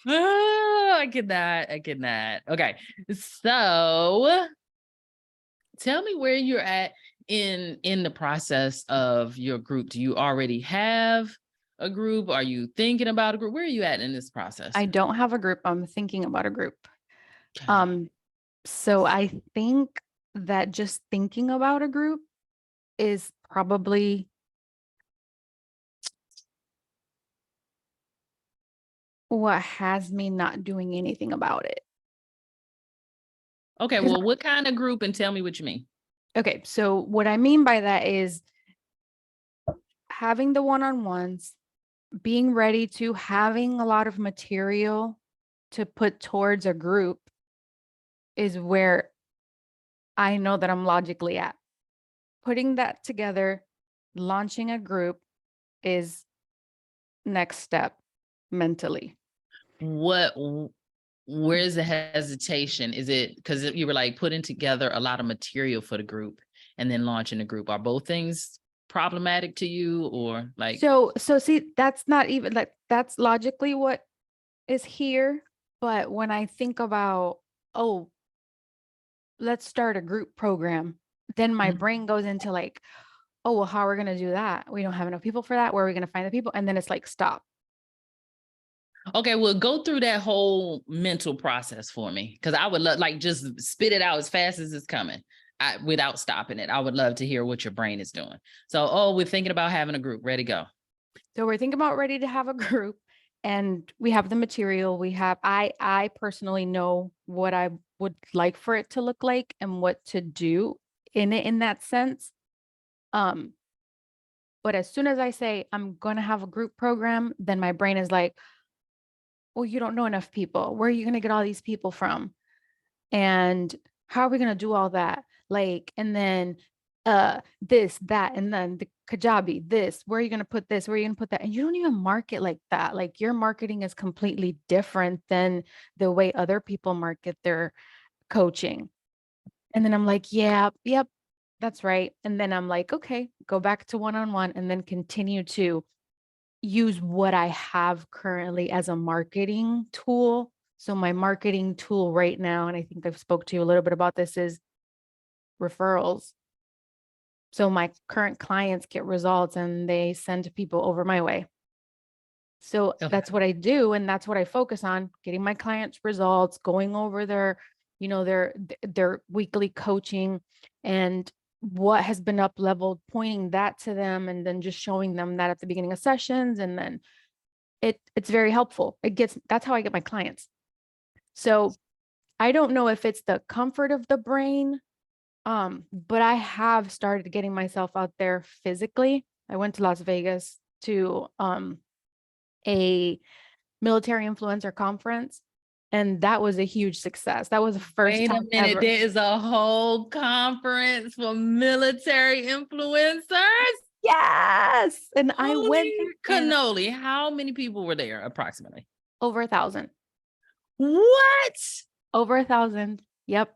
Oh, I cannot. Okay. So tell me where you're at in the process of your group. Do you already have a group? Are you thinking about a group? Where are you at in this process? I don't have a group. I'm thinking about a group. Okay. Um, so I think that just thinking about a group is probably what has me not doing anything about it. Okay, 'Cause well, what kind of group and tell me what you mean? okay, so what I mean by that is having the one-on-ones, being ready to having a lot of material to put towards a group is where I know that I'm logically at. Putting that together, launching a group is next step mentally. What where's the hesitation? Is it because you were like putting together a lot of material for the group and then launching a group? Are both things problematic to you or like So see, that's not even like that's logically what is here. But when I think about, oh, let's start a group program, then my mhm. brain goes into like, oh, well, how are we going to do that? We don't have enough people for that. Where are we going to find the people? And then it's like, stop. Okay, well, go through that whole mental process for me because I would love, like, just spit it out as fast as it's coming without stopping it. I would love to hear what your brain is doing. So, oh, we're thinking about having a group. Ready, go. So we're thinking about ready to have a group and we have the material. We have, I personally know what I would like for it to look like and what to do in it in that sense. Um, but as soon as I say I'm going to have a group program, then my brain is like, well, you don't know enough people. Where are you going to get all these people from? And how are we going to do all that? Like, and then this, that, and then the Kajabi, this, where are you going to put this? Where are you going to put that? And you don't even market like that. Like your marketing is completely different than the way other people market their coaching. And then I'm like, yeah, yep, that's right. And then I'm like, okay, go back to one-on-one and then continue to use what I have currently as a marketing tool. So my marketing tool right now, and I think I've spoke to you a little bit about this, is referrals. So my current clients get results and they send people over my way. So Okay. that's what I do and that's what I focus on, getting my clients results, going over their, their weekly coaching and what has been up leveled, pointing that to them and then just showing them that at the beginning of sessions and then it's very helpful. That's how I get my clients. So I don't know if it's the comfort of the brain, but I have started getting myself out there physically. I went to Las Vegas to a military influencer conference, and that was a huge success. That was the first Wait a time minute. ever. There is a whole conference for military influencers. Yes. And I went Holy there and cannoli. How many people were there approximately? over 1,000. What? Over 1,000. Yep.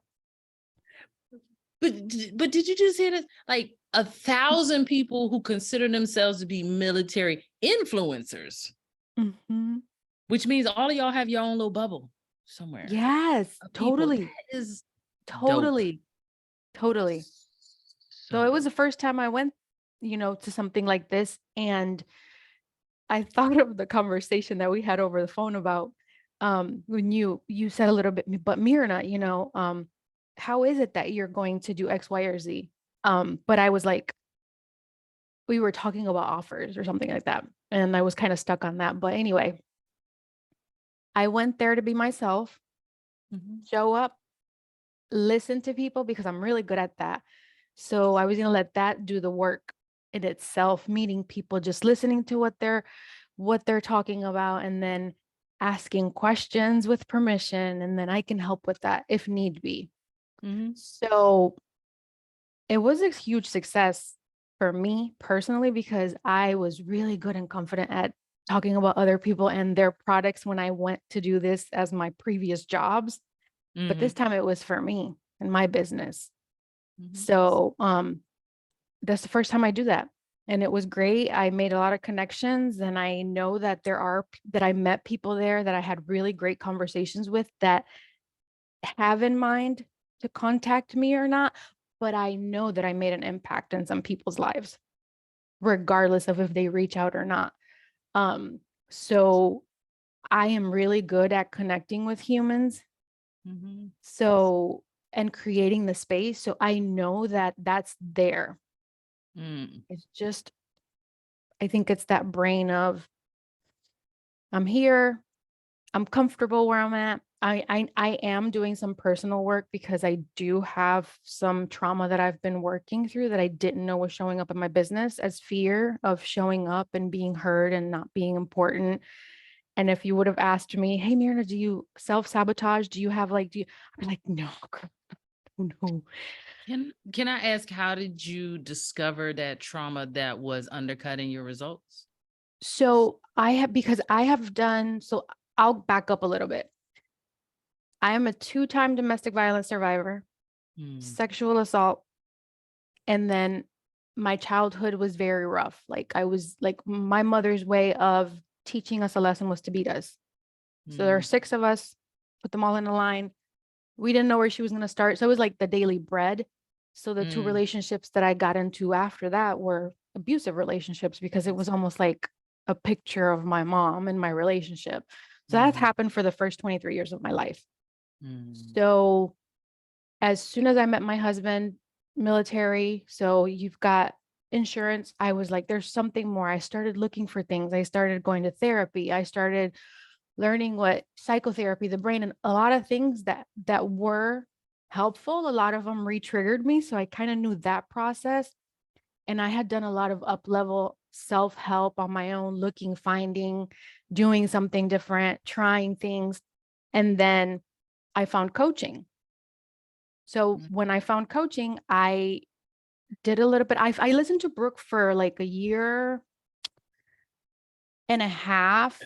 But did you just hear this? Like 1,000 people who consider themselves to be military influencers, Mhm. which means all of y'all have your own little bubble somewhere Yes, of people. totally. That is dope. Totally. Totally. So So it was the dope. first time I went, to something like this. And I thought of the conversation that we had over the phone about when you said a little bit, but Myrna, how is it that you're going to do X, Y, or Z? But I was like, we were talking about offers or something like that. And I was kind of stuck on that. But anyway, I went there to be myself, Mhm. show up, listen to people because I'm really good at that. So I was going to let that do the work in itself, meeting people, just listening to what they're talking about and then asking questions with permission and then I can help with that if need be. Mhm. So it was a huge success for me personally because I was really good and confident at talking about other people and their products when I went to do this as my previous jobs, but this Mhm. time it was for me and my business. Mhm. So, that's the first time I do that. and it was great. I made a lot of connections, and I know that that I met people there that I had really great conversations with that have in mind to contact me or not, but I know that I made an impact in some people's lives, regardless of if they reach out or not. Um, so I am really good at connecting with humans. Mhm. So, and creating the space. So I know that that's there. Mm. It's just, I think it's that brain of I'm here, I'm comfortable where I'm at. I am doing some personal work because I do have some trauma that I've been working through that I didn't know was showing up in my business as fear of showing up and being heard and not being important. And if you would have asked me, "Hey, Myrna, do you self-sabotage? Do you have like, do you?" I'd be like, "No, girl, no." Can I ask, how did you discover that trauma that was undercutting your results? So I have, because I have done, so I'll back up a little bit. I am a two-time domestic violence survivor, Mm. sexual assault, and then my childhood was very rough. Like I was like my mother's way of teaching us a lesson was to beat us. So there are Mm. six of us, put them all in a line. We didn't know where she was going to start. So it was like the daily bread. So the two Mm. relationships that I got into after that were abusive relationships because it was almost like a picture of my mom and my relationship. So that Mhm. happened for the first 23 years of my life. Mm. So as soon as I met my husband, military, so you've got insurance, I was like, there's something more. I started looking for things. I started going to therapy. I started learning what psychotherapy, the brain, and a lot of things that were helpful. A lot of them re-triggered me. So I kind of knew that process. And I had done a lot of up level self-help on my own, looking, finding, doing something different, trying things. And then I found coaching. So Mm. when I found coaching, I did a little bit. I listened to Brooke for like a year and a half,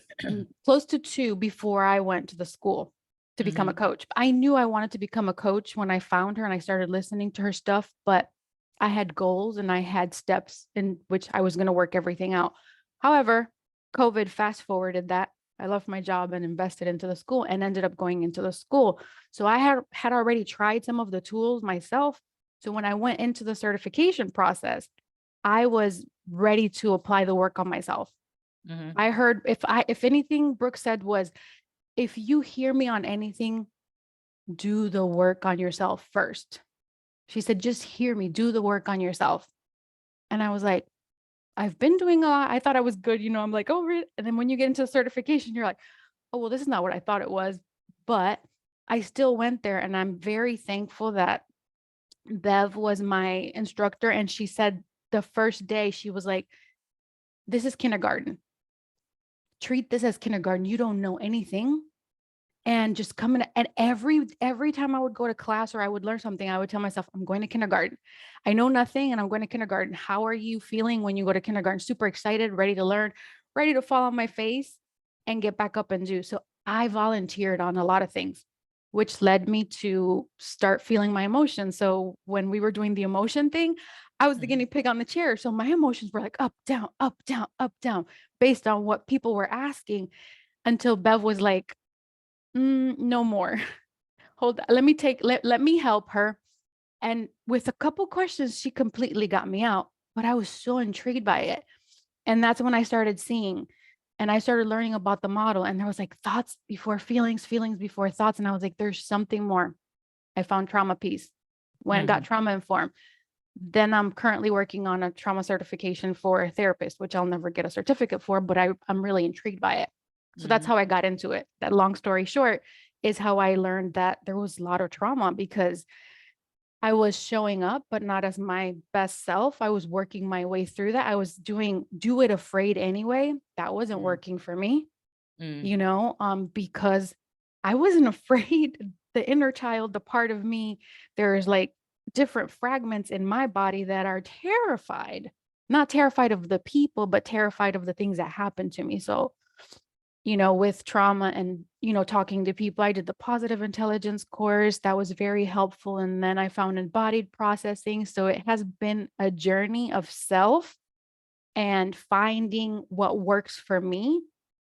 close to two, before I went to the school to become a Mhm. coach. I knew I wanted to become a coach when I found her and I started listening to her stuff, but I had goals and I had steps in which I was going to work everything out. However, COVID fast forwarded that. I left my job and invested into the school and ended up going into the school. So I had already tried some of the tools myself. So when I went into the certification process, I was ready to apply the work on myself. Mhm. I heard, if anything Brooke said was, if you hear me on anything, do the work on yourself first. She said, just hear me, do the work on yourself. And I was like, I've been doing a lot. I thought I was good. I'm like, oh, really? And then when you get into certification, you're like, oh, well, this is not what I thought it was. But I still went there. And I'm very thankful that Bev was my instructor. And she said the first day, she was like, this is kindergarten. Treat this as kindergarten. You don't know anything. And just coming, and every time I would go to class or I would learn something, I would tell myself, I'm going to kindergarten. I know nothing and I'm going to kindergarten. How are you feeling when you go to kindergarten? Super excited, ready to learn, ready to fall on my face and get back up and do. So I volunteered on a lot of things, which led me to start feeling my emotions. So when we were doing the emotion thing, I was the Mhm. guinea pig on the chair. So my emotions were like up, down, up, down, up, down, based on what people were asking, until Bev was like, no more. Hold on. Let me help her. And with a couple questions, she completely got me out, but I was so intrigued by it. And that's when I started seeing and I started learning about the model. And there was like thoughts before feelings, feelings before thoughts. And I was like, there's something more. I found trauma piece, when got Mhm. trauma informed. Then I'm currently working on a trauma certification for a therapist, which I'll never get a certificate for, but I'm really intrigued by it. So that's Mhm. how I got into it. That long story short is how I learned that there was a lot of trauma because I was showing up, but not as my best self. I was working my way through that. I was doing do it afraid anyway. That wasn't Mm. working for me, Mm. because I wasn't afraid. The inner child, the part of me, there's like different fragments in my body that are terrified, not terrified of the people, but terrified of the things that happen to me. So, with trauma and, talking to people, I did the positive intelligence course. That was very helpful. And then I found embodied processing. So it has been a journey of self. and finding what works for me,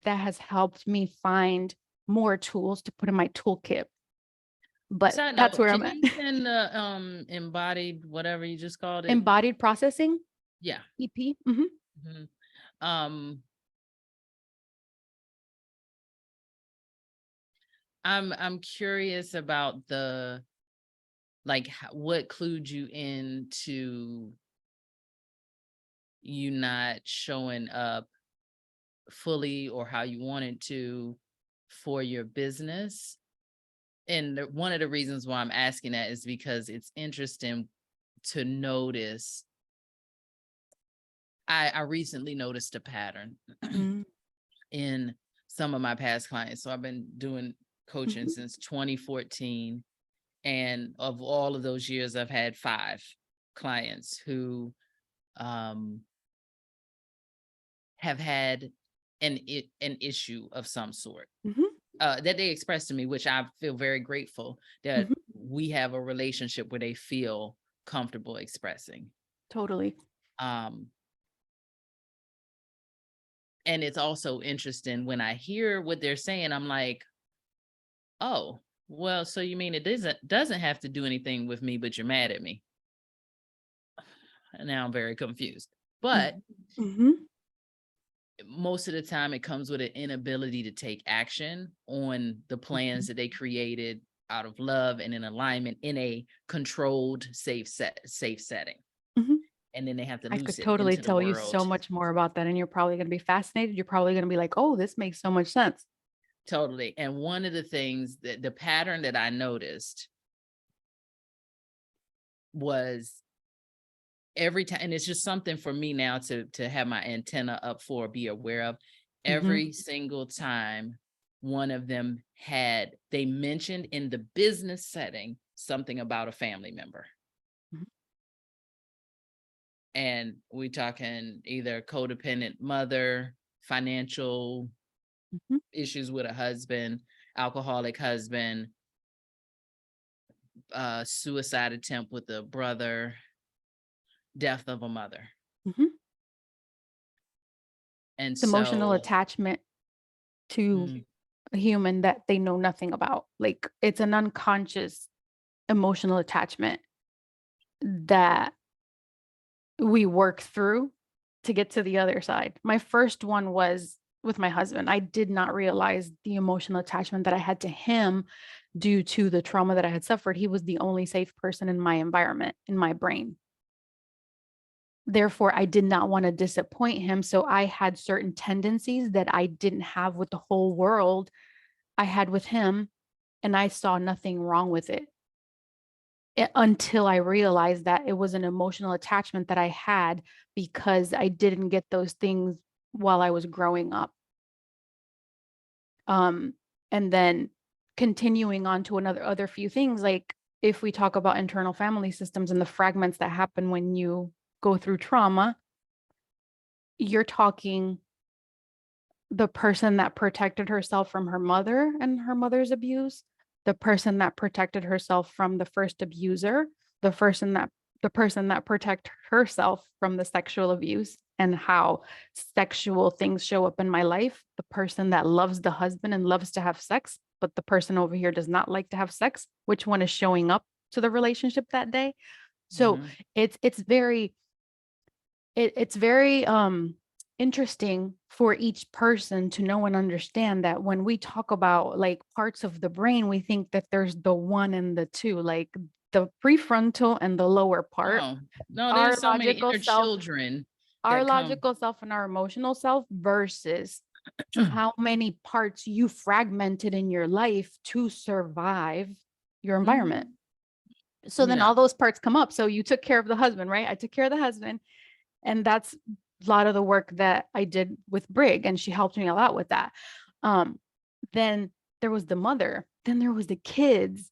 that has helped me find more tools to put in my toolkit. But Side that's note, where I'm can at. you send the embodied whatever you just called it? Embodied processing, Yeah. EP. Mhm. Mhm. Um, I'm curious about the like what clued you into you not showing up fully or how you wanted to for your business. And one of the reasons why I'm asking that is because it's interesting to notice. I recently noticed a pattern Mm. in some of my past clients. So I've been doing coaching Mhm. since 2014. And of all of those years, I've had 5 clients who um, have had an issue of some sort Mhm. that they expressed to me, which I feel very grateful that Mhm. we have a relationship where they feel comfortable expressing. Totally. Um, and it's also interesting when I hear what they're saying, I'm like, oh, well, so you mean it doesn't have to do anything with me, but you're mad at me. And now I'm very confused. But Mhm. Mhm. most of the time it comes with an inability to take action on the plans Mhm. that they created out of love and in alignment in a controlled safe setting, Mhm. and then they have to I loose could it totally into the tell you so world. much more about that, and you're probably gonna be fascinated. You're probably gonna be like, "Oh, this makes so much sense." Totally. And one of the things that the pattern that I noticed was every time, and it's just something for me now to have my antenna up for, be aware of. Mhm. Every single time one of them they mentioned in the business setting something about a family member. Mhm. And we talking either codependent mother, financial Mhm. issues with a husband, alcoholic husband, suicide attempt with a brother, death of a mother. Mhm. And Emotional so attachment to mm, a human that they know nothing about. Like, it's an unconscious emotional attachment that we work through to get to the other side. My first one was with my husband. I did not realize the emotional attachment that I had to him due to the trauma that I had suffered. He was the only safe person in my environment, in my brain. Therefore, I did not want to disappoint him. So I had certain tendencies that I didn't have with the whole world. I had with him, and I saw nothing wrong with it. Until I realized that it was an emotional attachment that I had because I didn't get those things while I was growing up. Um, and then continuing on to another other few things, like if we talk about internal family systems and the fragments that happen when you go through trauma, you're talking the person that protected herself from her mother and her mother's abuse, the person that protected herself from the first abuser, the person that protect herself from the sexual abuse and how sexual things show up in my life, the person that loves the husband and loves to have sex, but the person over here does not like to have sex, which one is showing up to the relationship that day. So mhm. it's very it's very interesting for each person to know and understand that when we talk about like parts of the brain, we think that there's the one and the two, like the prefrontal and the lower part, No, no, our there's so many logical inner self, children our that come. logical self and our emotional self versus how many parts you fragmented in your life to survive your environment. Mhm. So then Yeah. all those parts come up. So you took care of the husband, right? I took care of the husband. And that's a lot of the work that I did with Brig, and she helped me a lot with that. Then there was the mother, then there was the kids,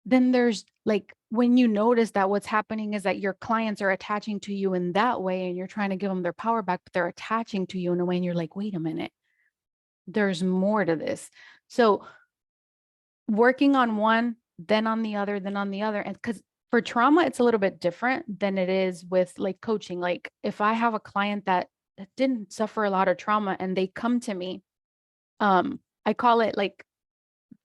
then there's like when you notice that what's happening is that your clients are attaching to you in that way and you're trying to give them their power back, but they're attaching to you in a way and you're like, wait a minute, there's more to this. So working on one, then on the other, then on the other. And because for trauma, it's a little bit different than it is with like coaching. Like if I have a client that that didn't suffer a lot of trauma, and they come to me. I call it like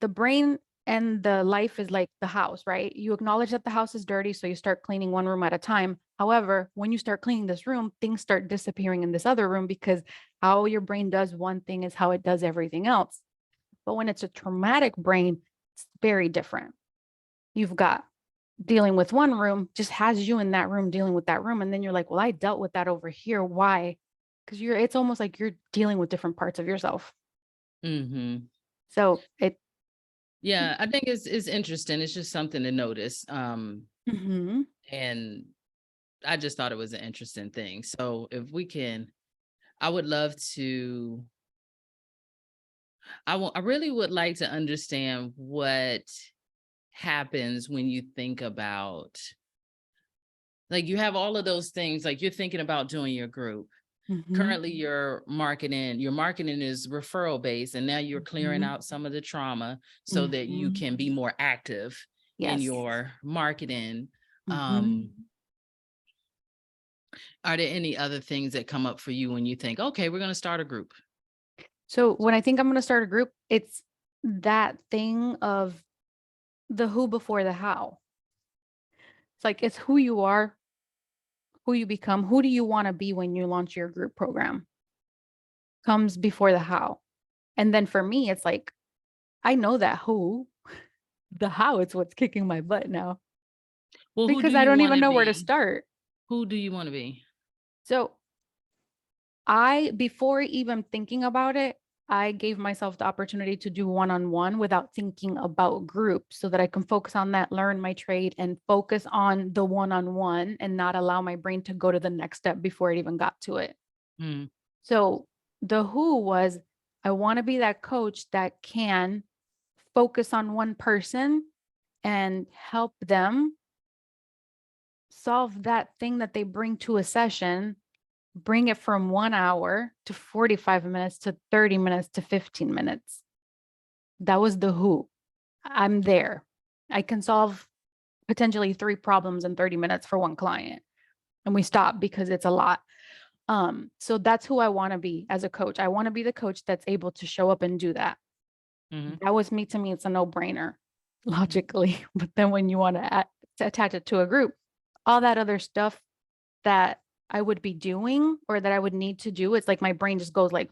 the brain and the life is like the house, right? You acknowledge that the house is dirty, so you start cleaning one room at a time. However, when you start cleaning this room, things start disappearing in this other room, because how your brain does one thing is how it does everything else. But when it's a traumatic brain, it's very different. You've got dealing with one room, just has you in that room dealing with that room. And then you're like, well, I dealt with that over here. Why? Because it's almost like you're dealing with different parts of yourself. Mm-hmm. So it, Yeah, I think it's interesting. It's just something to notice. mhm. And I just thought it was an interesting thing. So if we can, I would love to, I really would like to understand what happens when you think about, like, you have all of those things, like you're thinking about doing your group. Mhm. Currently your marketing is referral based, and now you're clearing Mhm. out some of the trauma so that you Mhm. can be more active in Yes. your marketing. Mhm. Um, are there any other things that come up for you when you think, okay, we're going to start a group? So when I think I'm going to start a group, it's that thing of the who before the how. It's like, it's who you are, who you become, who do you want to be when you launch your group program comes before the how. And then for me, it's like, I know that who, the how is what's kicking my butt now, Well, who do because I you don't want even to know where to be? start. Who do you want to be? So before even thinking about it, I gave myself the opportunity to do one-on-one without thinking about groups, so that I can focus on that, learn my trade, and focus on the one-on-one and not allow my brain to go to the next step before it even got to it. Mm, So the who was, I want to be that coach that can focus on one person and help them solve that thing that they bring to a session, bring it from 1 hour to 45 minutes to 30 minutes to 15 minutes. That was the who. I'm there. I can solve potentially 3 problems in 30 minutes for one client. And we stop because it's a lot. So that's who I want to be as a coach. I want to be the coach that's able to show up and do that. mhm. That was me. To me, it's a no-brainer logically. But then when you want to attach it to a group, all that other stuff that I would be doing or that I would need to do, it's like my brain just goes like,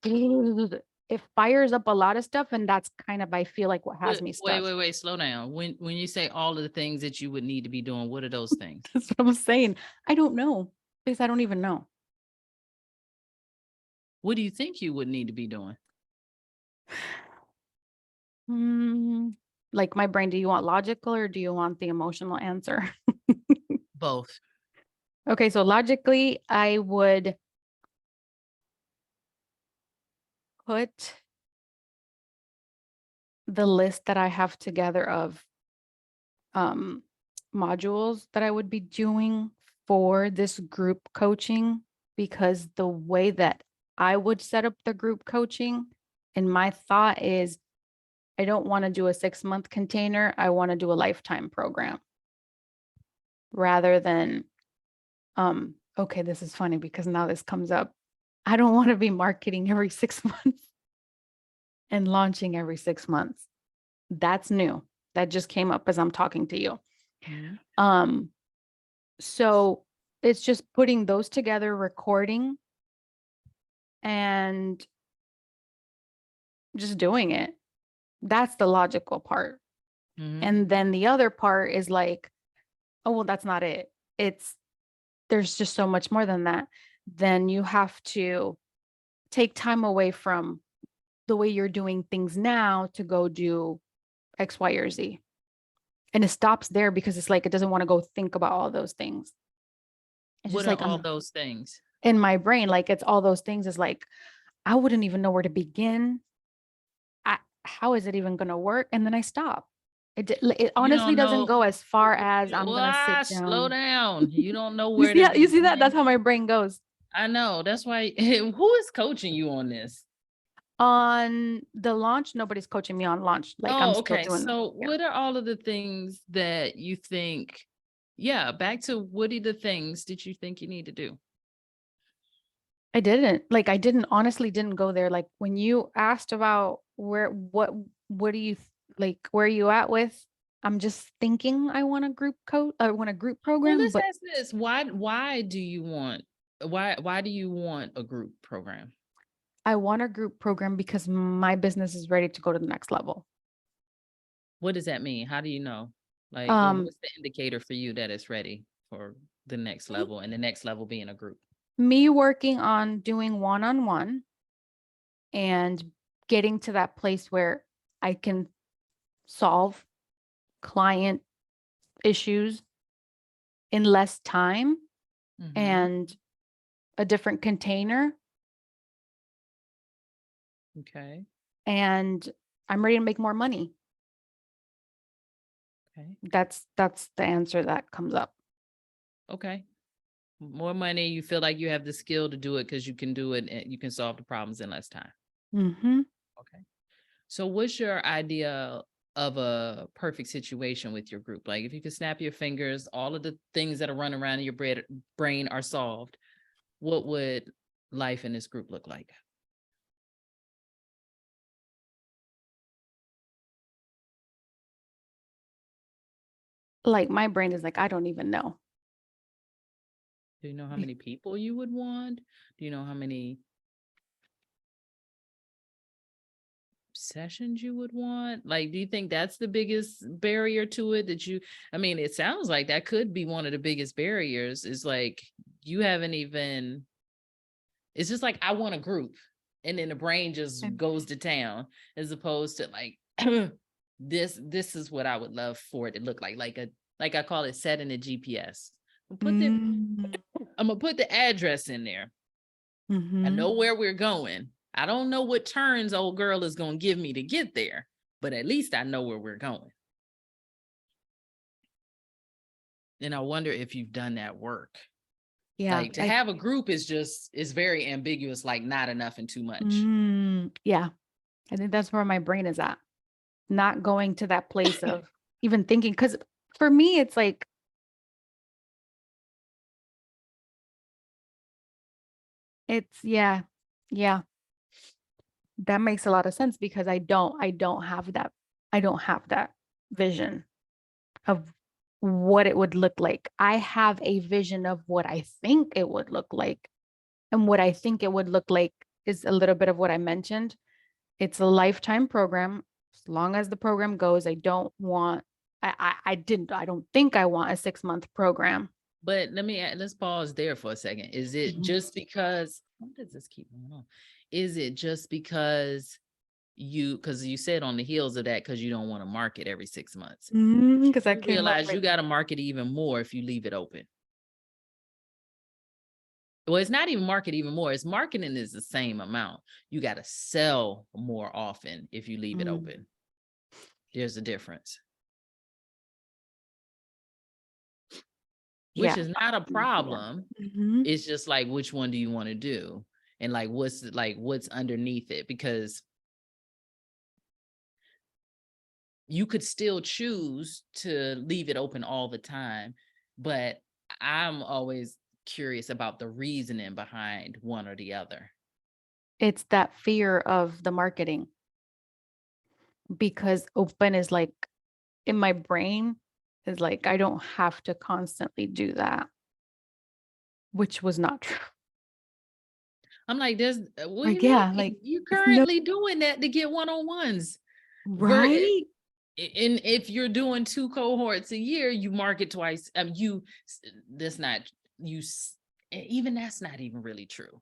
it fires up a lot of stuff. And that's kind of, I feel like, what has Wait, me wait, stuck. wait, wait, slow down. When you say all of the things that you would need to be doing, what are those things? That's what I'm saying. I don't know, because I don't even know. What do you think you would need to be doing? Hmm, like my brain, do you want logical or do you want the emotional answer? Both. Okay, so logically, I would put the list that I have together of um modules that I would be doing for this group coaching, because the way that I would set up the group coaching, and my thought is, I don't want to do a 6-month container. I want to do a lifetime program rather than, okay, this is funny because now this comes up. I don't want to be marketing every 6 months and launching every 6 months. That's new. That just came up as I'm talking to you. Mhm. Um, so it's just putting those together, recording, and just doing it. That's the logical part. Mhm. And then the other part is like, oh, well, that's not it. It's There's just so much more than that. Then you have to take time away from the way you're doing things now to go do X, Y, or Z. And it stops there because it's like it doesn't want to go think about all those things. It's What just are like all I'm those things? in my brain, like it's all those things is like, I wouldn't even know where to begin. How is it even going to work? And then I stop. It You honestly don't doesn't know. go as far as I'm going to sit Slow down. down. You don't know You where see to how, you see that? That's begin. how my brain goes. I know. That's why. Who is coaching you on this? On the launch, nobody's coaching me on launch. Like I'm Oh, still okay. doing, So, yeah. what are all of the things that you think? Yeah, back to what are the things that you think you need to do? I didn't. Like, I honestly didn't go there. Like, when you asked about what do you like, where are you at with? I'm just thinking I want a group I want a group Well, program, let's but ask this. Why do you want a group program? I want a group program because my business is ready to go to the next level. What does that mean? How do you know? Like, Um, what's the indicator for you that it's ready for the next level, and the next level being a group? me working on doing one-on-one and getting to that place where I can solve client issues in less time Mhm. and a different container, Okay. and I'm ready to make more money. Okay. That's the answer that comes up. Okay. More money, you feel like you have the skill to do it because you can do it and you can solve the problems in less time. Mhm. Okay. So what's your idea of a perfect situation with your group? Like if you could snap your fingers, all of the things that are running around in your brain are solved, what would life in this group look like? Like, my brain is like, I don't even know. Do you know how Be- many people you would want? Do you know how many sessions you would want? Like, do you think that's the biggest barrier to it? I mean, it sounds like that could be one of the biggest barriers is like you haven't even, it's just like, I want a group. And then the brain just And- goes to town as opposed to like, this is what I would love for it to look like I call it setting a GPS. Mm, I'm gonna put the address in there. I mhm. know where we're going. I don't know what turns old girl is going to give me to get there, but at least I know where we're going. And I wonder if you've done that work. Yeah, Like to have a group is very ambiguous, like not enough and too much. yeah. I think that's where my brain is at. Not going to that place of even thinking, because for me, it's like, yeah, yeah, that makes a lot of sense because I don't have that vision of what it would look like. I have a vision of what I think it would look like. And what I think it would look like is a little bit of what I mentioned. It's a lifetime program. As long as the program goes, I don't want, I don't think I want a 6-month program. But let's pause there for a second. Is it Mhm. just because, what does this keep going on? Is it just because because you said on the heels of that, because you don't want to market every 6 months? Because that You came up realize you like, got to market even more if you leave it open. Well, it's not even market even more. It's marketing is the same amount. You got to sell more often if you leave it mm, open. There's a difference, which yeah. is not a Yeah. problem. Mhm. It's just like, which one do you want to do? And what's underneath it? Because you could still choose to leave it open all the time, but I'm always curious about the reasoning behind one or the other. It's that fear of the marketing because open is like in my brain is like, I don't have to constantly do that, which was not true. I'm like, what do Like, you mean? yeah, like You're it's no, currently doing that to get one-on-ones. Ver right? and if you're doing 2 cohorts a year, you market twice. That's not even that's not even really true.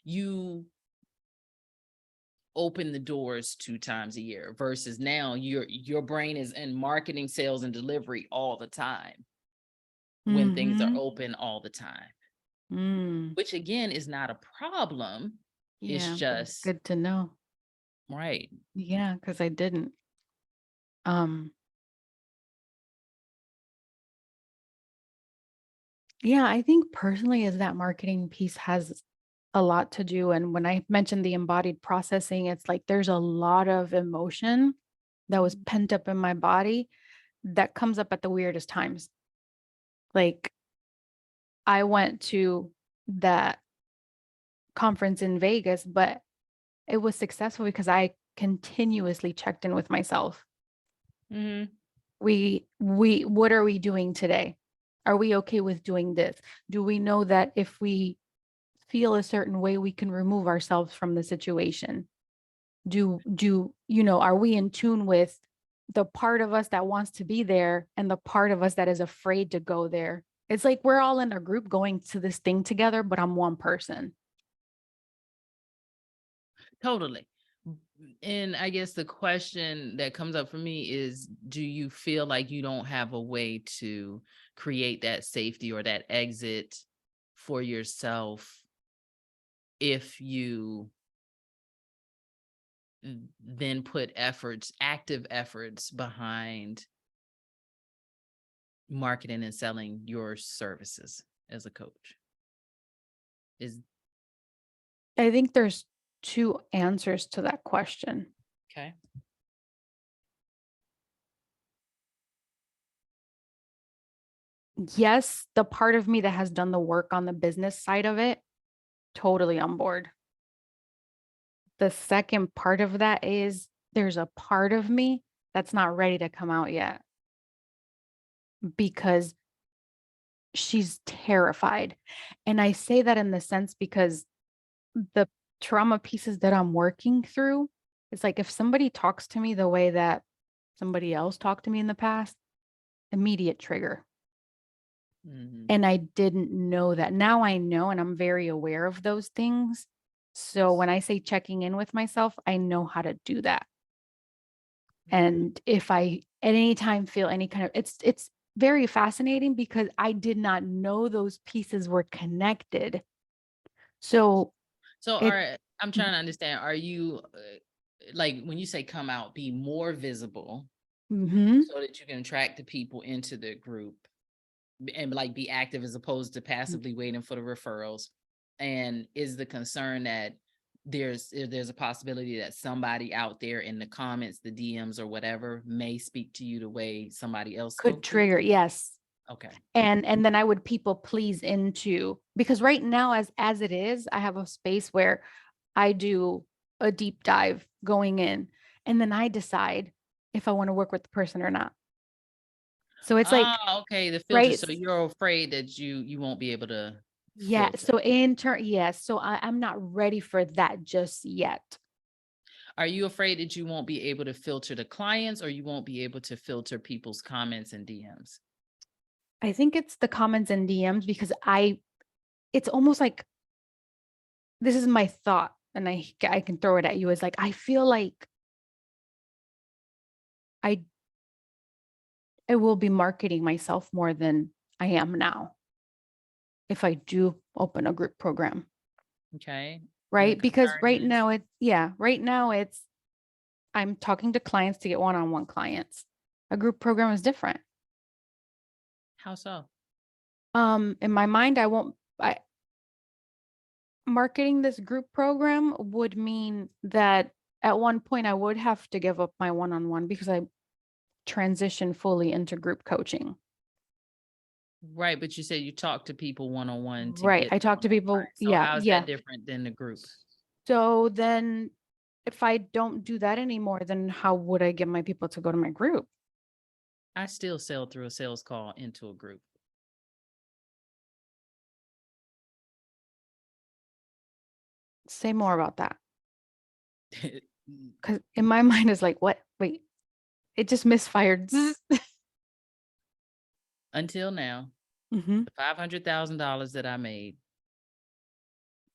You open the doors 2 times a year versus now your brain is in marketing, sales, and delivery all the time when things are Mhm. open all the time, Mm, which again is not a problem. It's yeah, but it's just good to know. right. Yeah, because I didn't. Um, yeah, I think personally is that marketing piece has a lot to do. And when I mentioned the embodied processing, it's like there's a lot of emotion that was pent up in my body that comes up at the weirdest times. Like I went to that conference in Vegas, but it was successful because I continuously checked in with myself. Mm-hmm. What are we doing today? Are we okay with doing this? Do we know that if we feel a certain way, we can remove ourselves from the situation? Are we in tune with the part of us that wants to be there and the part of us that is afraid to go there? It's like we're all in a group going to this thing together, but I'm one person. Totally. And I guess the question that comes up for me is, do you feel like you don't have a way to create that safety or that exit for yourself if you then put active efforts behind marketing and selling your services as a coach? I think there's two answers to that question. Okay. Yes, the part of me that has done the work on the business side of it, totally on board. The second part of that is there's a part of me that's not ready to come out yet because she's terrified. And I say that in the sense because the trauma pieces that I'm working through, it's like if somebody talks to me the way that somebody else talked to me in the past, immediate trigger. Mm-hmm. And I didn't know that. Now I know, and I'm very aware of those things. So when I say checking in with myself, I know how to do that. And if I at any time feel any kind of, it's very fascinating because I did not know those pieces were connected. So it, I'm trying to understand, are you like when you say come out, be more visible mhm, so that you can attract the people into the group and like be active as opposed to passively waiting for the referrals? And is the concern that there's a possibility that somebody out there in the comments, the DMs or whatever may speak to you the way somebody else could spoke to you? trigger, yes. Okay. And then I would people please into, because right now as it is, I have a space where I do a deep dive going in and then I decide if I want to work with the person or not. So it's like, Okay, the filter. right? So you're afraid that you won't be able to Yeah. filter. So in turn, yes. So I'm not ready for that just yet. Are you afraid that you won't be able to filter the clients or you won't be able to filter people's comments and DMs? I think it's the comments and DMs because it's almost like this is my thought and I can throw it at you as like, I feel like I I will be marketing myself more than I am now if I do open a group program, Okay. And the right? Because concern is right now it's I'm talking to clients to get one-on-one clients. A group program is different. how so? In my mind, I marketing this group program would mean that at one point I would have to give up my one-on-one because I transition fully into group coaching. Right, but you said you talk to people one-on-one to Right. get I them talk on to that. people. Right. So Yeah. how is Yeah. that different than the group? So then if I don't do that anymore, then how would I get my people to go to my group? I still sell through a sales call into a group. Say more about that. Because in my mind is like, what? Wait, it just misfired. Until now, Mm-hmm. the $500,000 that I made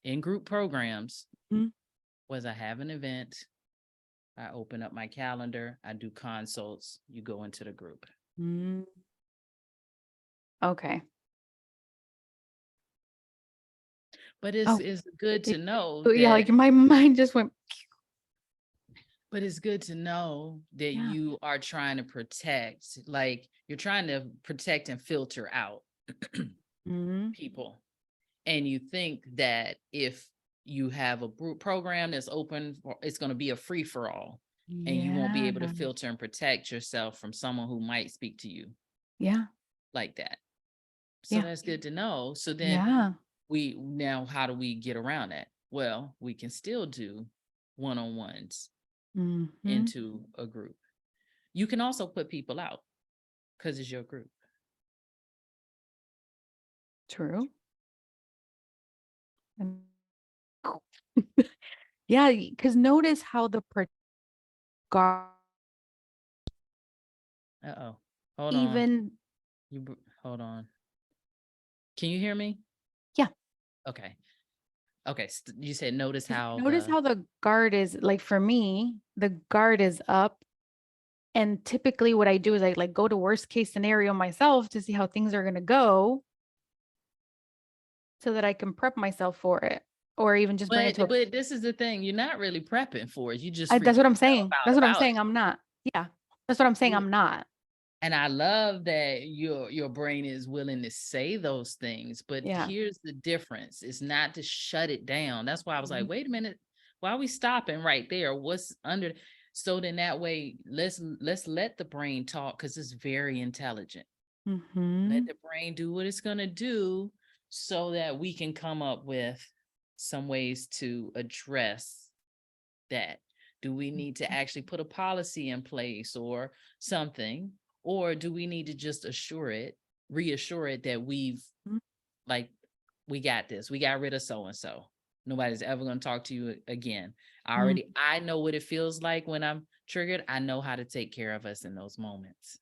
in group programs Mm-hmm. was I have an event, I open up my calendar, I do consults, you go into the group. Mm-hmm. Okay. But Oh, it's good to know yeah. that Like my mind just went, but it's good to know that yeah. you are trying to protect, like you're trying to protect and filter out Mm-hmm. people. And you think that if you have a group program that's open, it's going to be a free for all, and you won't be Yeah. able to filter and protect yourself from someone who might speak to you Yeah. like that. So Yeah. that's good to know. So then Yeah. how do we get around that? Well, we can still do one-on-ones Mhm. into a group. You can also put people out because it's your group. True. And yeah, because notice how the guard Uh-oh. Hold on. even Hold on. Can you hear me? yeah, Okay. Okay. You said notice how notice how the guard is like for me, the guard is up. And typically what I do is I like go to worst case scenario myself to see how things are gonna go so that I can prep myself for it. Or even just bring it to but this is the thing. You're not really prepping for it. You just that's freaking what I'm yourself saying. out That's what I'm about saying. it. I'm not. Yeah. That's what I'm saying. Yeah. I'm not. And I love that your brain is willing to say those things, but Yeah. here's the difference. It's not to shut it down. That's why I was like, Mhm. wait a minute, why are we stopping right there? What's under? So then that way, let's let the brain talk because it's very intelligent. Let Mhm. the brain do what it's gonna do so that we can come up with some ways to address that. Do we need to actually put a policy in place or something? Or do we need to just reassure it that Mhm. like, we got this, we got rid of so and so. Nobody's ever going to talk to you again. Mhm. I know what it feels like when I'm triggered. I know how to take care of us in those moments.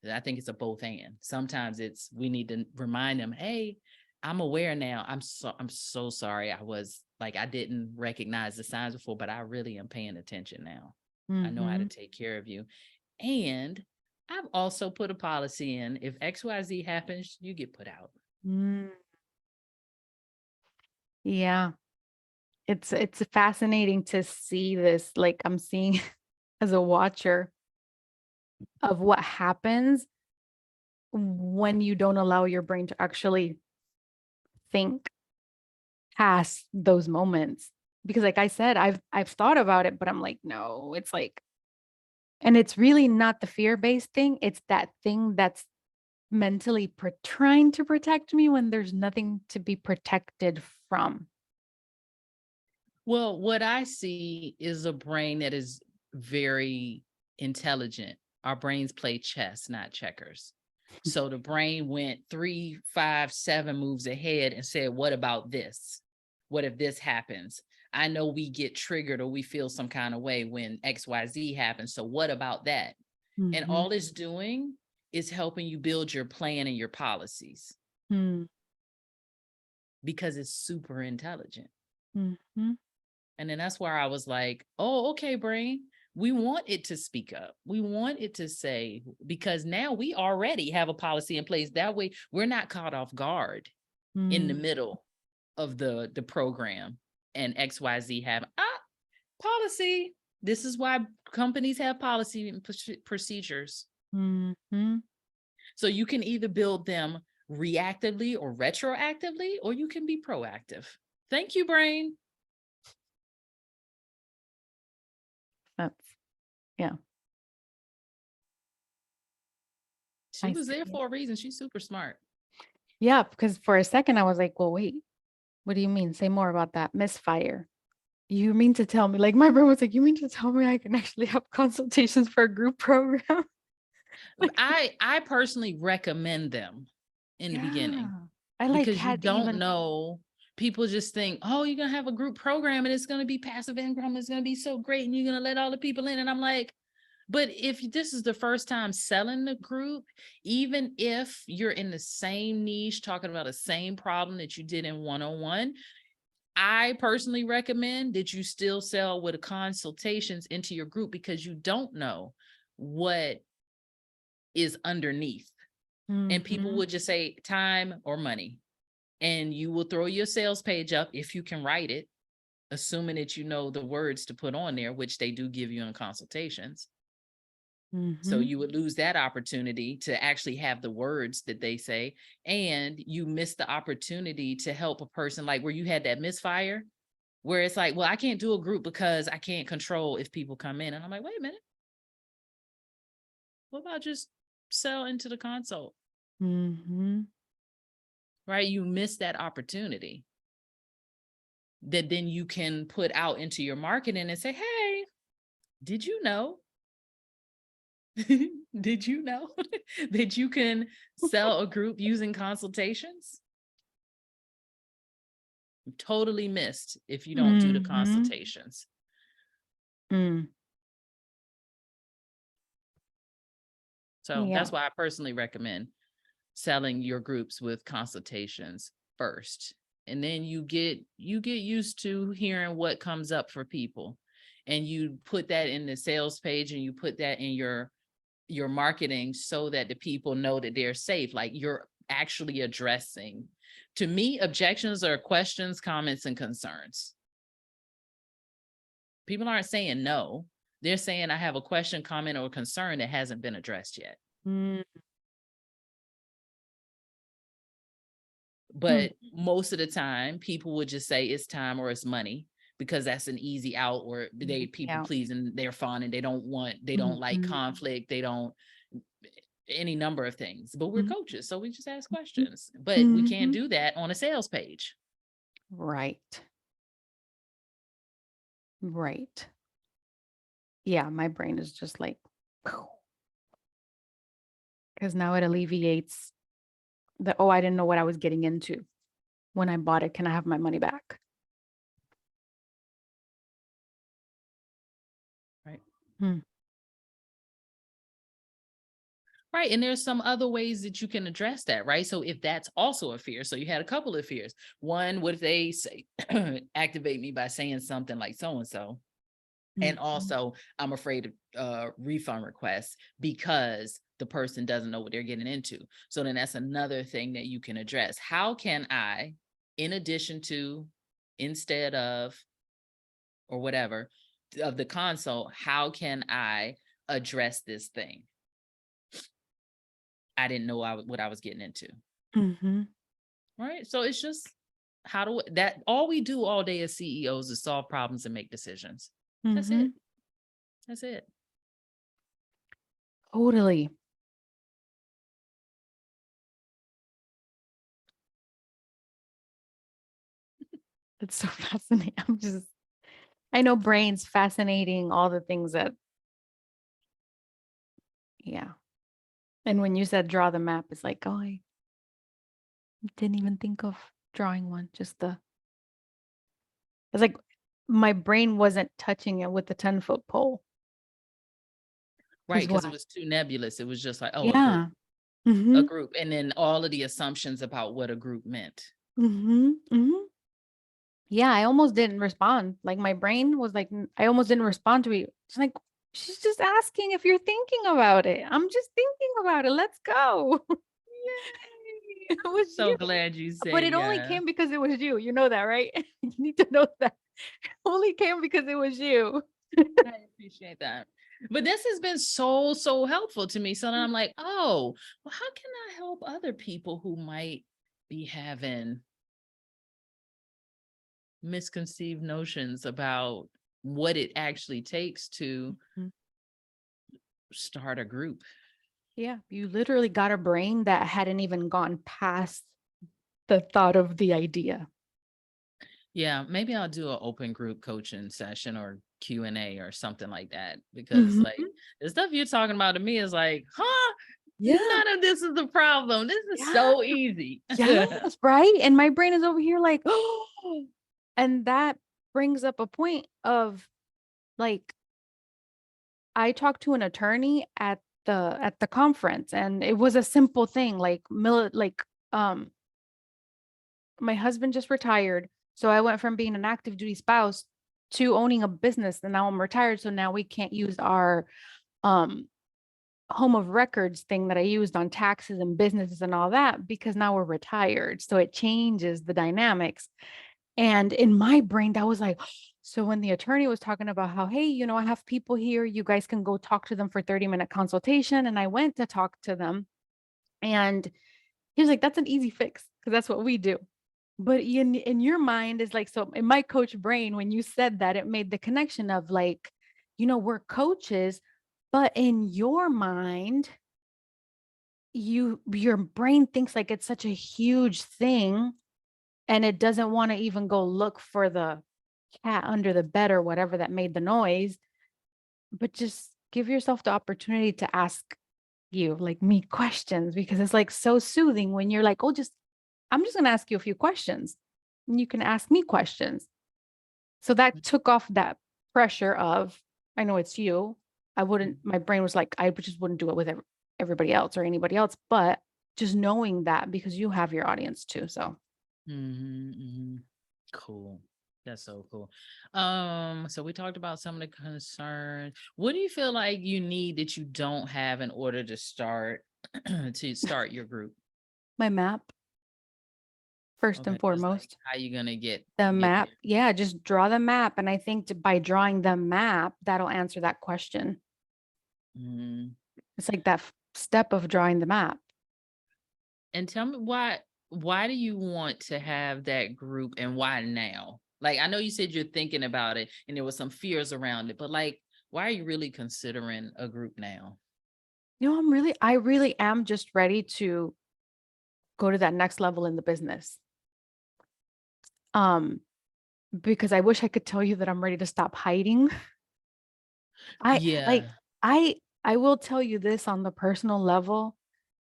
I think it's a both and. Sometimes we need to remind them, hey, I'm aware now. I'm so sorry. I didn't recognize the signs before, but I really am paying attention now. I know how to Mhm. take care of you. And I've also put a policy in. If XYZ happens, you get put out. Mm. Yeah. It's fascinating to see this. Like I'm seeing as a watcher of what happens when you don't allow your brain to actually think past those moments. Because like I said, I've thought about it, but I'm like, no, it's like, and it's really not the fear-based thing. It's that thing that's mentally trying to protect me when there's nothing to be protected from. Well, what I see is a brain that is very intelligent. Our brains play chess, not checkers. So the brain went 3, 5, 7 moves ahead and said, what about this? What if this happens? I know we get triggered or we feel some kind of way when XYZ happens. So what about that? And Mhm. all it's doing is helping you build your plan and your policies Mm. because it's super intelligent. Mhm. And then that's where I was like, oh, okay, brain. We want it to speak up. We want it to say, because now we already have a policy in place. That way we're not caught off guard in the Mm. middle of the program and XYZ have policy. This is why companies have policy and procedures. Mhm. So you can either build them reactively or retroactively, or you can be proactive. Thank you, brain. That's yeah, She I was there see it. for a reason. She's super smart. Yeah, because for a second I was like, well, wait, what do you mean? Say more about that misfire. You mean to tell me, like my brain was like, you mean to tell me I can actually have consultations for a group program? Like, I personally recommend them in the yeah. beginning I like because you had to don't even know. People just think, oh, you're gonna have a group program and it's gonna be passive income, it's gonna be so great, and you're gonna let all the people in. And I'm like, but if this is the first time selling the group, even if you're in the same niche, talking about the same problem that you did in one-on-one, I personally recommend that you still sell with a consultations into your group because you don't know what is underneath. And people Mhm. would just say time or money. And you will throw your sales page up if you can write it, assuming that you know the words to put on there, which they do give you in consultations. So Mhm. you would lose that opportunity to actually have the words that they say. And you miss the opportunity to help a person like where you had that misfire, where it's like, well, I can't do a group because I can't control if people come in. And I'm like, wait a minute, what about just sell into the consult? Mhm. right? You miss that opportunity that then you can put out into your marketing and say, hey, did you know? Did you know that you can sell a group using consultations? Totally missed if you don't do the Mhm. consultations. Mm, So yeah. that's why I personally recommend selling your groups with consultations first. And then you get used to hearing what comes up for people. And you put that in the sales page and you put that in your marketing so that the people know that they're safe. Like you're actually addressing. To me, objections are questions, comments, and concerns. People aren't saying no. They're saying I have a question, comment, or concern that hasn't been addressed yet. Mm, But mm, most of the time, people would just say it's time or it's money because that's an easy out, or they people yeah. please and they're fun and they don't like Mhm. conflict, they don't any number of things. But we're Mhm. coaches, so we just ask questions. But we can't Mhm. do that on a sales page. Right. Right. Yeah, my brain is just like, because now it alleviates the, oh, I didn't know what I was getting into when I bought it. Can I have my money back? Right. Hmm. Right. And there's some other ways that you can address that, right? So if that's also a fear, so you had a couple of fears. One, what if they say activate me by saying something like so and so? And Mhm. also, I'm afraid of refund requests because the person doesn't know what they're getting into. So then that's another thing that you can address. How can I, in addition to, instead of, or whatever, of the console, how can I address this thing? I didn't know what I was getting into. Mhm. Right. So it's just how do that all we do all day as CEOs is solve problems and make decisions. That's it. Mhm. That's it. Totally. It's so fascinating. I know brain's fascinating, all the things that, yeah. And when you said draw the map, it's like, oh, I didn't even think of drawing one. It's like my brain wasn't touching it with the 10-foot pole. Right. Cause Because what? it was too nebulous. It was just like, oh, Yeah. a Mhm. group. And then all of the assumptions about what a group meant. Mhm. Mhm. Yeah, I almost didn't respond. Like my brain was like, I almost didn't respond to it. It's like, she's just asking if you're thinking about it. I'm just thinking about it. Let's go. Yay. It I'm was so you. glad you But said it only yes. came because it was you. You know that, right? You need to know that. It only came because it was you. I appreciate that. But this has been so, so helpful to me. So then I'm like, oh, well, how can I help other people who might be having misconceived notions about what it actually takes to Mhm. start a group? Yeah, you literally got a brain that hadn't even gone past the thought of the idea. Yeah, maybe I'll do an open group coaching session or Q&A or something like that because Mhm. like the stuff you're talking about to me is like, huh? Yeah. None of this is the problem. This is Yeah. so easy. Yes, right? And my brain is over here like, oh, and that brings up a point of like, I talked to an attorney at the conference, and it was a simple thing, like my husband just retired, so I went from being an active duty spouse to owning a business, and now I'm retired, so now we can't use our um home of records thing that I used on taxes and businesses and all that because now we're retired. So it changes the dynamics. And in my brain, that was like, so when the attorney was talking about how, hey, I have people here, you guys can go talk to them for 30-minute consultation. And I went to talk to them. And he was like, that's an easy fix because that's what we do. But in your mind is like, so in my coach brain, when you said that, it made the connection of like, we're coaches, but in your mind, your brain thinks like it's such a huge thing, and it doesn't want to even go look for the cat under the bed or whatever that made the noise, but just give yourself the opportunity to ask you, like me, questions, because it's like so soothing when you're like, oh, I'm just going to ask you a few questions and you can ask me questions. So that took off that pressure of, I know it's you. My brain was like, I just wouldn't do it with everybody else or anybody else, but just knowing that because you have your audience too. So Cool. That's so cool. So we talked about some of the concerns. What do you feel like you need that you don't have in order to start your group? my map, first Okay, and just like foremost, how you gonna get the get map. Yeah, just draw the map. And I think by drawing the map, that'll answer that question. there? It's like that step of drawing the map. And tell me why do you want to have that group and why now? Like I know you said you're thinking about it and there was some fears around it, but like why are you really considering a group now? I really am just ready to go to that next level in the business. Um, because I wish I could tell you that I'm ready to stop hiding. I like Yeah. I I will tell you this on the personal level.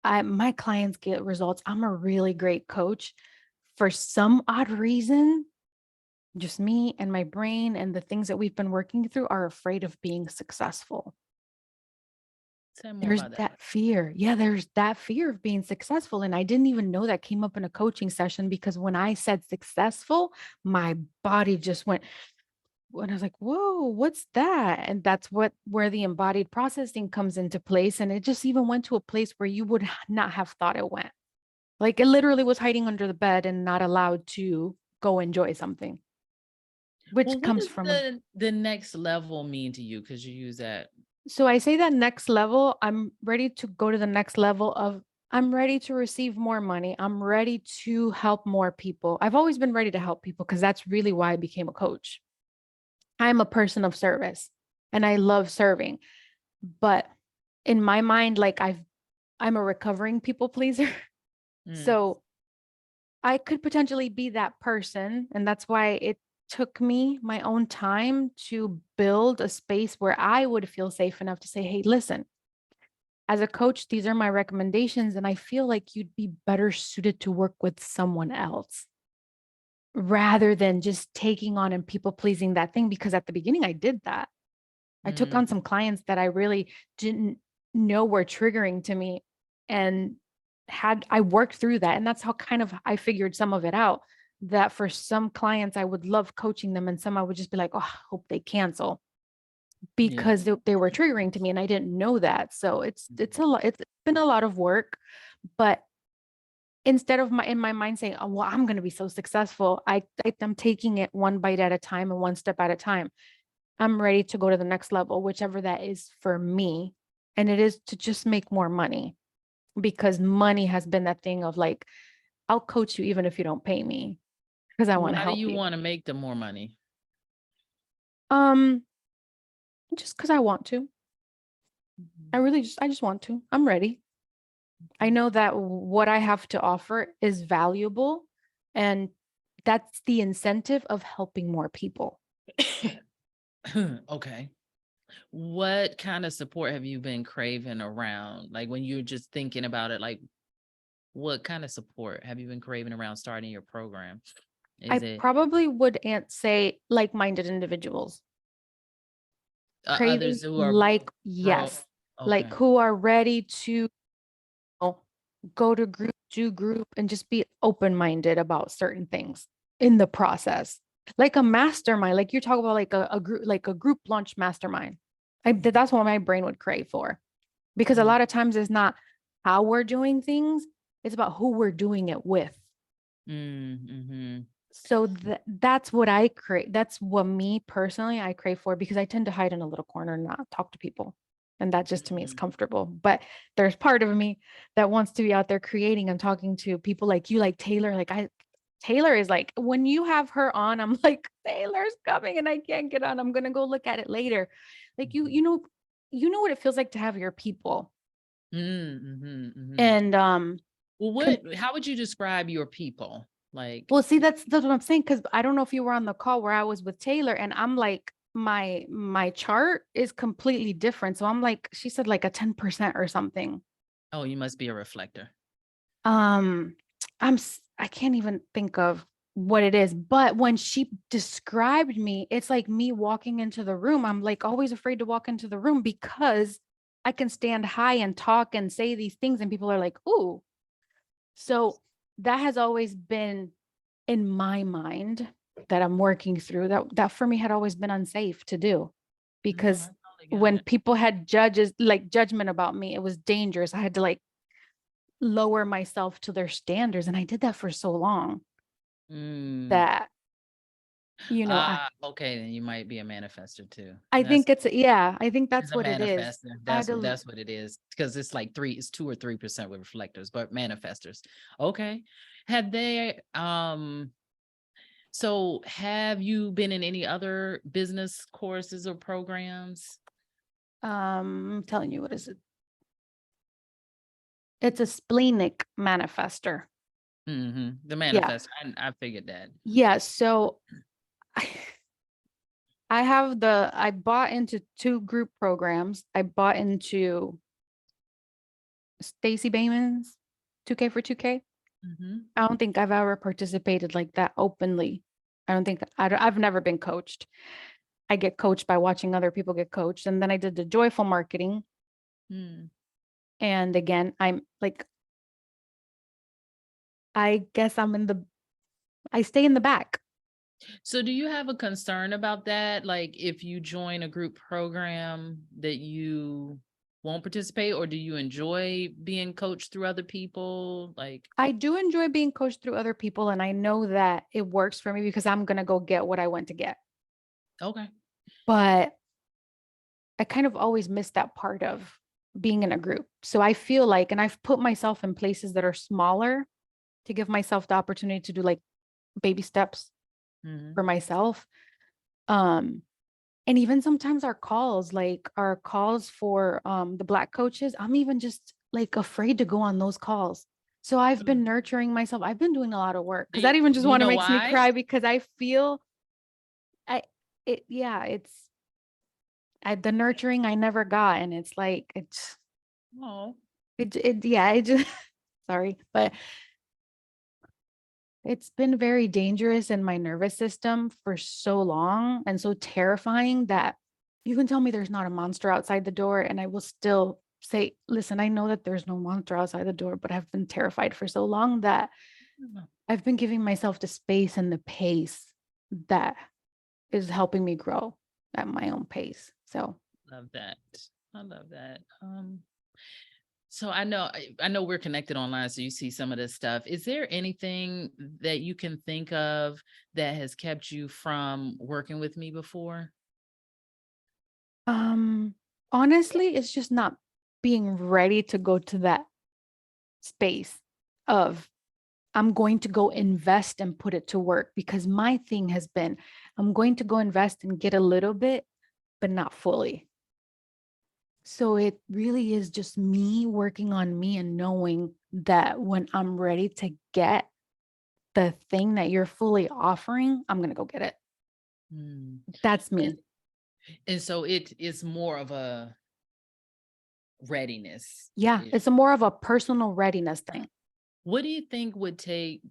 My clients get results. I'm a really great coach. For some odd reason, just me and my brain and the things that we've been working through are afraid of being successful. Tell me more There's about that. that fear. Yeah, there's that fear of being successful. And I didn't even know that came up in a coaching session because when I said successful, my body just went, and I was like, whoa, what's that? And that's where the embodied processing comes into place. And it just even went to a place where you would not have thought it went. Like it literally was hiding under the bed and not allowed to go enjoy something, which Well, what comes does from the next level mean to you? Because you use that. so I say that next level, I'm ready to go to the next level of I'm ready to receive more money. I'm ready to help more people. I've always been ready to help people because that's really why I became a coach. I'm a person of service and I love serving. But in my mind, like I'm a recovering people pleaser. Mm, So I could potentially be that person. And that's why it took me my own time to build a space where I would feel safe enough to say, hey, listen, as a coach, these are my recommendations. And I feel like you'd be better suited to work with someone else rather than just taking on and people pleasing that thing. Because at the beginning, I did that. I took mm, on some clients that I really didn't know were triggering to me and I worked through that. And that's how kind of I figured some of it out that for some clients, I would love coaching them and some I would just be like, oh, I hope they cancel yeah. because they were triggering to me and I didn't know that. So it's a lot, it's been a lot of work, but instead of in my mind saying, oh, well, I'm going to be so successful, I'm taking it one bite at a time and one step at a time. I'm ready to go to the next level, whichever that is for me. And it is to just make more money because money has been that thing of like, I'll coach you even if you don't pay me because I want to Why do help you you. want to make the more money? Um, just because I want to. Mhm. I just want to. I'm ready. I know that what I have to offer is valuable and that's the incentive of helping more people. Okay. What kind of support have you been craving around? Like when you're just thinking about it, like what kind of support have you been craving around starting your program? I Is it probably would say like-minded individuals. Craving others who are grow? yes, like Okay. who are ready to know, go to group, do group, and just be open-minded about certain things in the process. Like a mastermind, like you're talking about like a group lunch mastermind. That's what my brain would crave for. Because a Mm, lot of times it's not how we're doing things, it's about who we're doing it with. mhm. So that's what I crave. That's what me personally I crave for because I tend to hide in a little corner and not talk to people. And that just to me is Mhm. comfortable. But there's part of me that wants to be out there creating and talking to people like you, like Taylor. Taylor is like, when you have her on, I'm like, Taylor's coming and I can't get on. I'm gonna go look at it later. Like Mhm. you know what it feels like to have your people. Mm-hmm. And Well, how would you describe your people? Like, well, see, that's what I'm saying, because I don't know if you were on the call where I was with Taylor, and I'm like, my chart is completely different. So I'm like, she said like a 10% or something. oh, you must be a reflector. Um, I can't even think of what it is, but when she described me, it's like me walking into the room. I'm like always afraid to walk into the room because I can stand high and talk and say these things, and people are like, "Ooh." So that has always been in my mind that I'm working through. That for me had always been unsafe to do, No, I because totally get when it. people had judgment about me, it was dangerous. I had to like lower myself to their standards, and I did that for so long Mm. that, you know, I Okay, then you might be a manifester too. I That's think I think It's that's a what it is. manifester. I had to That's what it is. Because it's like it's 2 or 3% with reflectors, but manifestors. Okay. Have they so have you been in any other business courses or programs? I'm telling you, what is it? It's a splenic manifester. The Yeah. manifest. I figured that. Yeah. So I, I bought into 2 group programs. I bought into Stacy Bayman's 2K for 2K. Hmm. I don't think I've ever participated like that openly. I don't think I've never been coached. I get coached by watching other people get coached. And then I did the joyful marketing. Hmm. And again, I'm like, I guess I stay in the back. So do you have a concern about that? Like if you join a group program that you won't participate, or do you enjoy being coached through other people? Like, I do enjoy being coached through other people. And I know that it works for me because I'm going to go get what I went to get. okay. But I kind of always miss that part of being in a group. So I feel like, and I've put myself in places that are smaller to give myself the opportunity to do like baby steps Hmm. for myself. Um, and even sometimes our calls for the Black coaches, I'm even just like afraid to go on those calls. So I've been nurturing myself. I've been doing a lot of work, because that even just You want to know makes me why? cry, because I feel I it yeah, the nurturing I never got. And it's like Oh, it just sorry, but it's been very dangerous in my nervous system for so long and so terrifying that you can tell me there's not a monster outside the door, and I will still say, listen, I know that there's no monster outside the door, but I've been terrified for so long that I've been giving myself the space and the pace that is helping me grow at my own pace. So, love that. I love that. So I know we're connected online, so you see some of this stuff. Is there anything that you can think of that has kept you from working with me before? um, honestly, it's just not being ready to go to that space of I'm going to go invest and put it to work, because my thing has been I'm going to go invest and get a little bit, but not fully. So it really is just me working on me and knowing that when I'm ready to get the thing that you're fully offering, I'm going to go get it. Hmm. That's And me. and so it is more of a readiness Yeah, it's a issue. more of a personal readiness thing. What do you think would take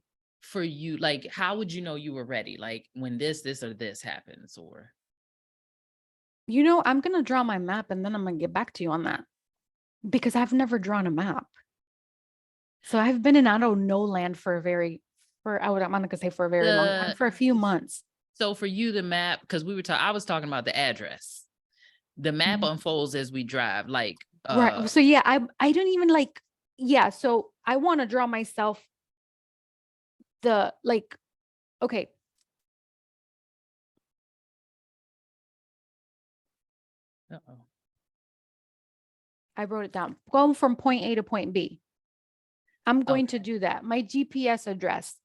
for you? Like, how would you know you were ready? Like when this, or this happens, or I'm going to draw my map, and then I'm going to get back to you on that, because I've never drawn a map. So I've been in I don't know land I'm not gonna say for a very long time, the for a few months. so for you the map, because I was talking about the address. The map Mhm. unfolds as we drive. Like, Right. So yeah, I don't even like, yeah. So I want to draw myself the like, okay, uh-oh. I wrote it down. Going from point A to point B. I'm going to Okay. do that. My GPS address,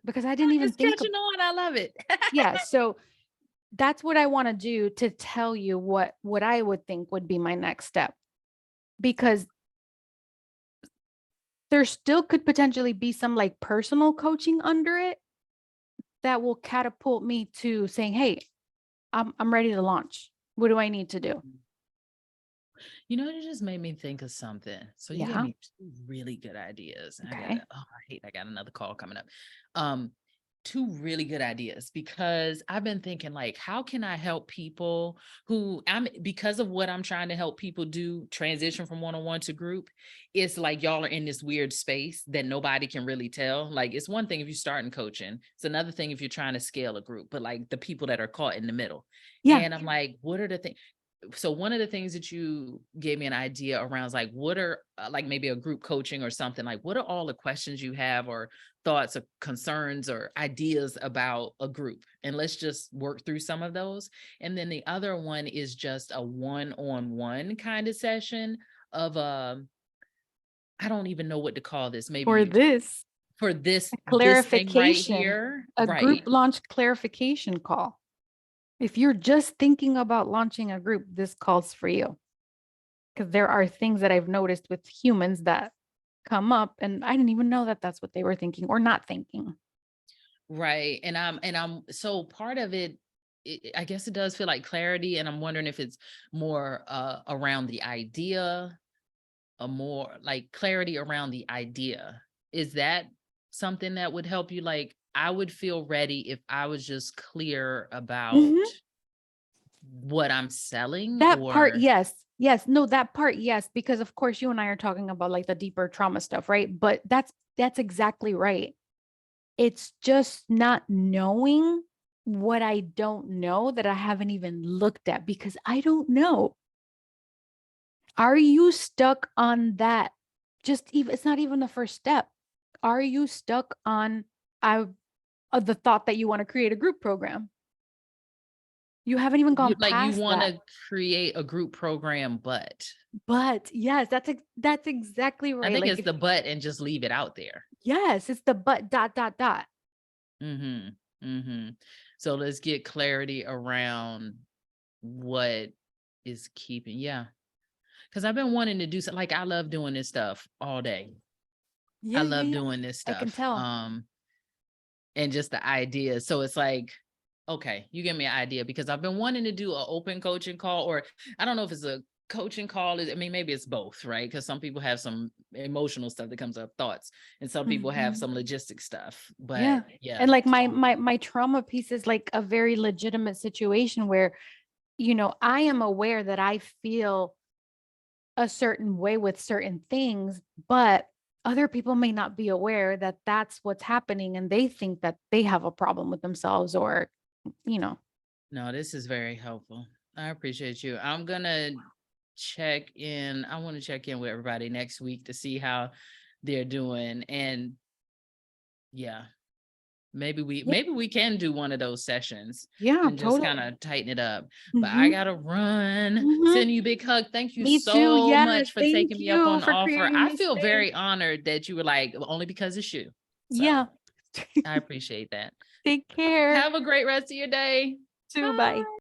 because I didn't even It's think of, catching on. I love it. yeah. So that's what I want to do to tell you what I would think would be my next step. Because there still could potentially be some like personal coaching under it that will catapult me to saying, "Hey, I'm ready to launch. What do I need to do?" You know, it just made me think of something. So you gave Yeah. me two really good ideas. And Okay. I got another call coming up. Um, two really good ideas because I've been thinking like, how can I help people who because of what I'm trying to help people do transition from one-on-one to group, it's like y'all are in this weird space that nobody can really tell. Like it's one thing if you start in coaching, it's another thing if you're trying to scale a group, but like the people that are caught in the middle. Yeah. And I'm like, what are the things? So one of the things that you gave me an idea around is like what are like maybe a group coaching or something, like what are all the questions you have or thoughts or concerns or ideas about a group, and let's just work through some of those. And then the other one is just a one-on-one kind of session of I don't even know what to call this, For maybe this, for a this thing right clarification, here, a group right? launch clarification call. If you're just thinking about launching a group, this calls for you. Because there are things that I've noticed with humans that come up, and I didn't even know that that's what they were thinking or not thinking. Right. And I'm so part of it, I guess it does feel like clarity. And I'm wondering if it's more around the idea, a more like clarity around the idea. Is that something that would help you? Like I would feel ready if I was just clear about Mhm. what I'm selling That part, or yes. Yes. No, that part, yes. Because of course you and I are talking about like the deeper trauma stuff, right? But that's exactly right. It's just not knowing what I don't know that I haven't even looked at because I don't know. Are you stuck on that? Just even it's not even the first step. Are you stuck on I the thought that you want to create a group program? You haven't even you gone like you past want that. to create a group program, but But yes, that's exactly I right. think Like it's if the but and just leave it out there. yes, it's the but dot dot dot. Mhm. Mhm. So let's get clarity around what is keeping, yeah. Because I've been wanting to do something. Like I love doing this stuff all day. I Yeah, yeah, love yeah. doing this I can stuff. tell. And just the idea. So it's like, okay, you give me an idea because I've been wanting to do an open coaching call, or I don't know if it's a coaching call. I mean, maybe it's both, right? Because some people have some emotional stuff that comes up, thoughts, and some people have Mhm. some logistic stuff. Yeah. But yeah, And like my talk. my my trauma piece is like a very legitimate situation where, I am aware that I feel a certain way with certain things, but other people may not be aware that that's what's happening and they think that they have a problem with themselves or, you know. No, this is very helpful. I appreciate you. I'm gonna check in. I want to check in with everybody next week to see how they're doing. And yeah, Yeah, maybe we can do one of those sessions yeah, and just kind totally. of tighten it up. But I Mhm. gotta run. Mhm. Send you a big hug. Thank you Me too. so Yes, much for thank taking me up you on the for offer. creating I this feel space. very honored that you were like, only because it's you. Yeah. So I appreciate that. Take care. Have a great rest of your day. Too. Bye. Bye.